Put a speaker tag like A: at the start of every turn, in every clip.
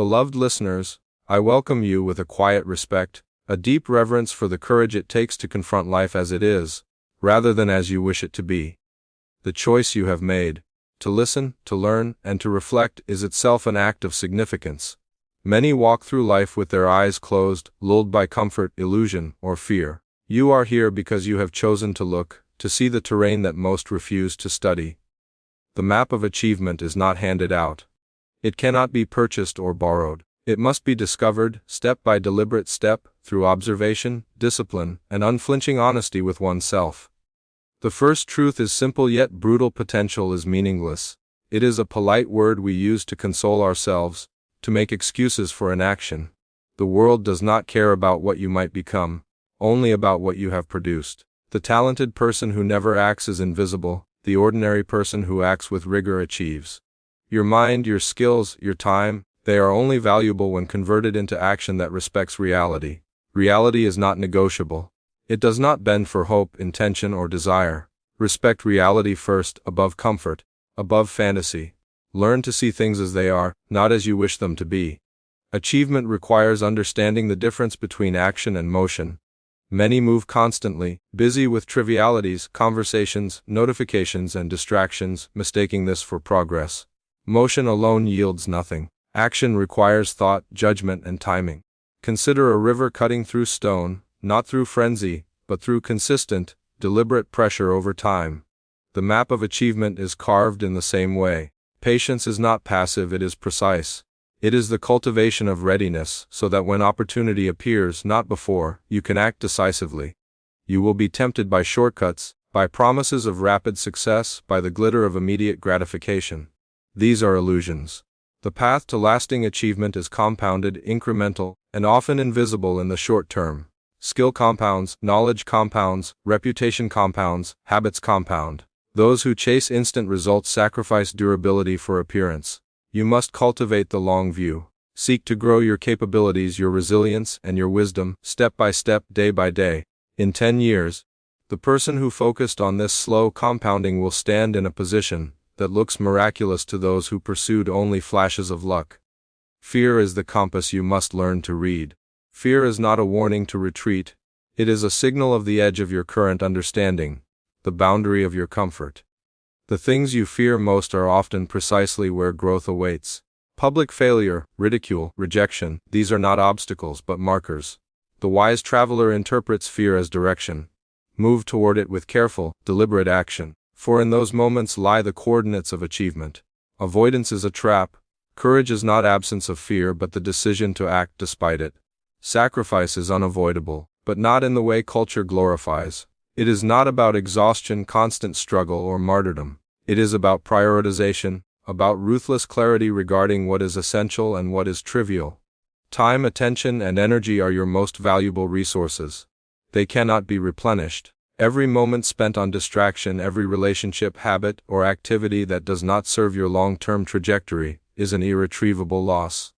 A: Beloved listeners, I welcome you with a quiet respect, a deep reverence for the courage it takes to confront life as it is, rather than as you wish it to be. The choice you have made, to listen, to learn, and to reflect, is itself an act of significance. Many walk through life with their eyes closed, lulled by comfort, illusion, or fear. You are here because you have chosen to look, to see the terrain that most refuse to study. The map of achievement is not handed out. It cannot be purchased or borrowed. It must be discovered, step by deliberate step, through observation, discipline, and unflinching honesty with oneself. The first truth is simple yet brutal: potential is meaningless. It is a polite word we use to console ourselves, to make excuses for inaction. The world does not care about what you might become, only about what you have produced. The talented person who never acts is invisible. The ordinary person who acts with rigor achieves. Your mind, your skills, your time, they are only valuable when converted into action that respects reality. Reality is not negotiable. It does not bend for hope, intention, or desire. Respect reality first, above comfort, above fantasy. Learn to see things as they are, not as you wish them to be. Achievement requires understanding the difference between action and motion. Many move constantly, busy with trivialities, conversations, notifications, and distractions, mistaking this for progress. Motion alone yields nothing. Action requires thought, judgment, and timing. Consider a river cutting through stone, not through frenzy, but through consistent, deliberate pressure over time. The map of achievement is carved in the same way. Patience is not passive, it is precise. It is the cultivation of readiness, so that when opportunity appears, not before, you can act decisively. You will be tempted by shortcuts, by promises of rapid success, by the glitter of immediate gratification. These are illusions. The path to lasting achievement is compounded, incremental, and often invisible in the short term. Skill compounds, knowledge compounds, reputation compounds, habits compound. Those who chase instant results sacrifice durability for appearance. You must cultivate the long view. Seek to grow your capabilities, your resilience, and your wisdom, step by step, day by day. In 10 years, the person who focused on this slow compounding will stand in a position that looks miraculous to those who pursued only flashes of luck. Fear is the compass you must learn to read. Fear is not a warning to retreat. It is a signal of the edge of your current understanding, the boundary of your comfort. The things you fear most are often precisely where growth awaits. Public failure, ridicule, rejection, these are not obstacles but markers. The wise traveler interprets fear as direction. Move toward it with careful, deliberate action, for in those moments lie the coordinates of achievement. Avoidance is a trap. Courage is not absence of fear but the decision to act despite it. Sacrifice is unavoidable, but not in the way culture glorifies. It is not about exhaustion, constant struggle, or martyrdom. It is about prioritization, about ruthless clarity regarding what is essential and what is trivial. Time, attention, and energy are your most valuable resources. They cannot be replenished. Every moment spent on distraction, every relationship, habit, or activity that does not serve your long-term trajectory is an irretrievable loss.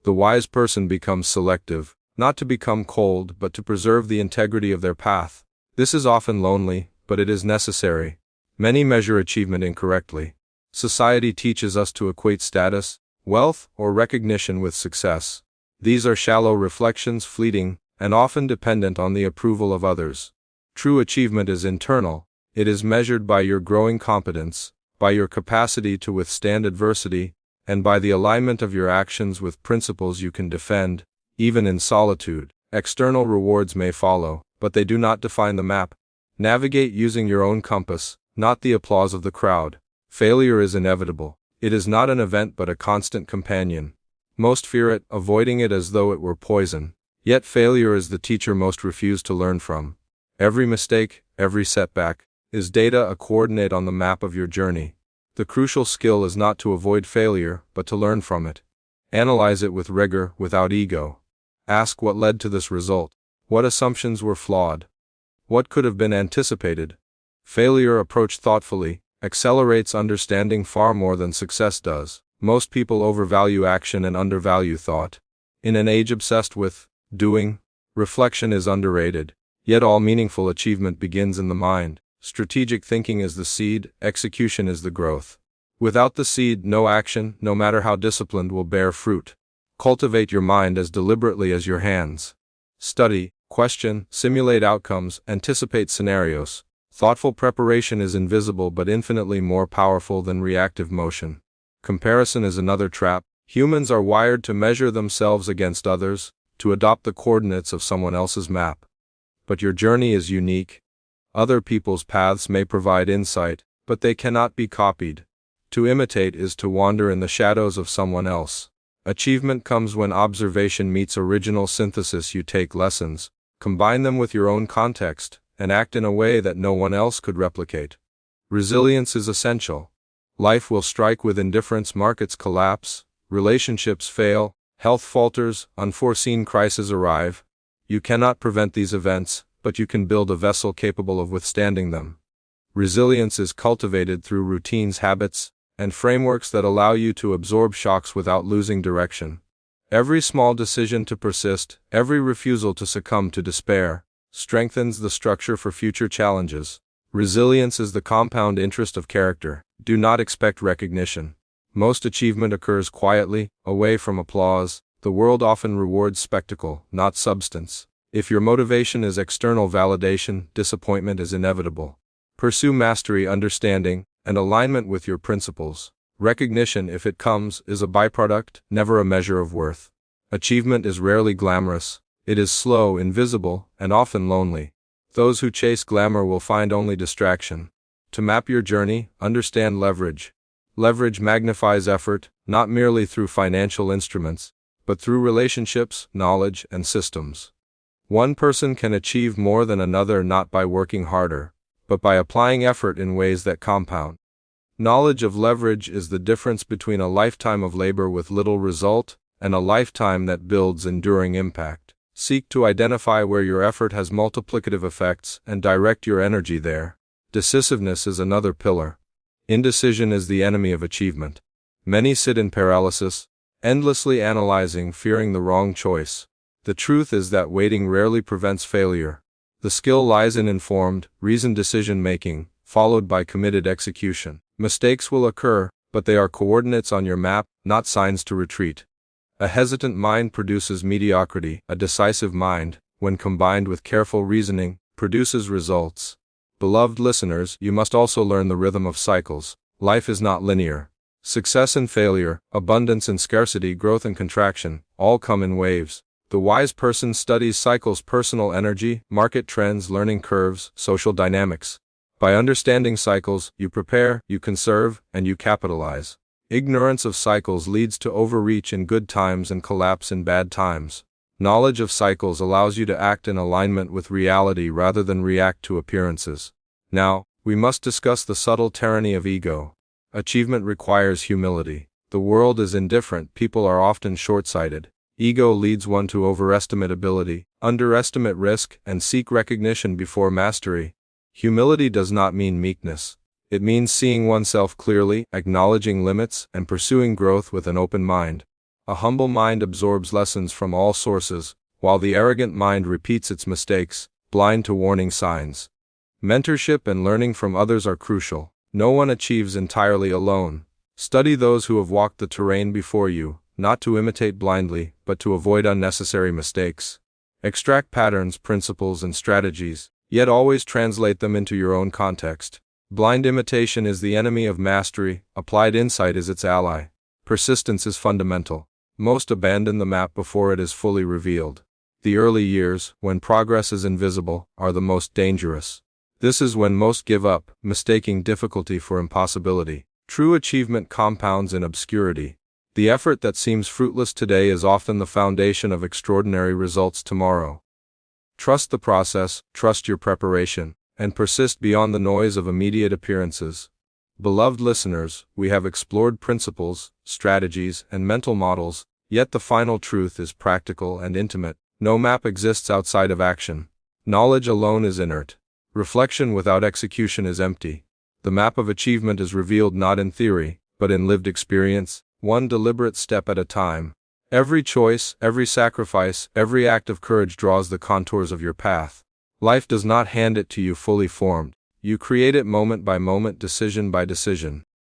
A: The wise person becomes selective, not to become cold but to preserve the integrity of their path. This is often lonely, but it is necessary. Many measure achievement incorrectly. Society teaches us to equate status, wealth, or recognition with success. These are shallow reflections, fleeting, and often dependent on the approval of others. True achievement is internal. It is measured by your growing competence, by your capacity to withstand adversity, and by the alignment of your actions with principles you can defend, even in solitude. External rewards may follow, but they do not define the map. Navigate using your own compass, not the applause of the crowd. Failure is inevitable. It is not an event but a constant companion. Most fear it, avoiding it as though it were poison. Yet failure is the teacher most refuse to learn from. Every mistake, every setback, is data, a coordinate on the map of your journey. The crucial skill is not to avoid failure, but to learn from it. Analyze it with rigor, without ego. Ask what led to this result. What assumptions were flawed? What could have been anticipated? Failure approached thoughtfully accelerates understanding far more than success does. Most people overvalue action and undervalue thought. In an age obsessed with doing, reflection is underrated. Yet all meaningful achievement begins in the mind. Strategic thinking is the seed, execution is the growth. Without the seed, no action, no matter how disciplined, will bear fruit. Cultivate your mind as deliberately as your hands. Study, question, simulate outcomes, anticipate scenarios. Thoughtful preparation is invisible but infinitely more powerful than reactive motion. Comparison is another trap. Humans are wired to measure themselves against others, to adopt the coordinates of someone else's map. But your journey is unique. Other people's paths may provide insight, but they cannot be copied. To imitate is to wander in the shadows of someone else. Achievement comes when observation meets original synthesis. You take lessons, combine them with your own context, and act in a way that no one else could replicate. Resilience is essential. Life will strike with indifference, markets collapse, relationships fail, health falters, unforeseen crises arrive. You cannot prevent these events, but you can build a vessel capable of withstanding them. Resilience is cultivated through routines, habits, and frameworks that allow you to absorb shocks without losing direction. Every small decision to persist, every refusal to succumb to despair, strengthens the structure for future challenges. Resilience is the compound interest of character. Do not expect recognition. Most achievement occurs quietly, away from applause. The world often rewards spectacle, not substance. If your motivation is external validation, disappointment is inevitable. Pursue mastery, understanding, and alignment with your principles. Recognition, if it comes, is a byproduct, never a measure of worth. Achievement is rarely glamorous. It is slow, invisible, and often lonely. Those who chase glamour will find only distraction. To map your journey, understand leverage. Leverage magnifies effort, not merely through financial instruments, but through relationships, knowledge, and systems. One person can achieve more than another not by working harder, but by applying effort in ways that compound. Knowledge of leverage is the difference between a lifetime of labor with little result and a lifetime that builds enduring impact. Seek to identify where your effort has multiplicative effects and direct your energy there. Decisiveness is another pillar. Indecision is the enemy of achievement. Many sit in paralysis, endlessly analyzing, fearing the wrong choice. The truth is that waiting rarely prevents failure. The skill lies in informed, reasoned decision-making, followed by committed execution. Mistakes will occur, but they are coordinates on your map, not signs to retreat. A hesitant mind produces mediocrity. A decisive mind, when combined with careful reasoning, produces results. Beloved listeners, you must also learn the rhythm of cycles. Life is not linear. Success and failure, abundance and scarcity, growth and contraction, all come in waves. The wise person studies cycles: personal energy, market trends, learning curves, social dynamics. By understanding cycles, you prepare, you conserve, and you capitalize. Ignorance of cycles leads to overreach in good times and collapse in bad times. Knowledge of cycles allows you to act in alignment with reality rather than react to appearances. Now, we must discuss the subtle tyranny of ego. Achievement requires humility. The world is indifferent, people are often short-sighted. Ego leads one to overestimate ability, underestimate risk, and seek recognition before mastery. Humility does not mean meekness. It means seeing oneself clearly, acknowledging limits, and pursuing growth with an open mind. A humble mind absorbs lessons from all sources, while the arrogant mind repeats its mistakes, blind to warning signs. Mentorship and learning from others are crucial. No one achieves entirely alone. Study those who have walked the terrain before you, not to imitate blindly, but to avoid unnecessary mistakes. Extract patterns, principles, and strategies, yet always translate them into your own context. Blind imitation is the enemy of mastery, applied insight is its ally. Persistence is fundamental. Most abandon the map before it is fully revealed. The early years, when progress is invisible, are the most dangerous. This is when most give up, mistaking difficulty for impossibility. True achievement compounds in obscurity. The effort that seems fruitless today is often the foundation of extraordinary results tomorrow. Trust the process, trust your preparation, and persist beyond the noise of immediate appearances. Beloved listeners, we have explored principles, strategies, and mental models, yet the final truth is practical and intimate. No map exists outside of action. Knowledge alone is inert. Reflection without execution is empty. The map of achievement is revealed not in theory, but in lived experience, one deliberate step at a time. Every choice, every sacrifice, every act of courage draws the contours of your path. Life does not hand it to you fully formed. You create it moment by moment, decision by decision.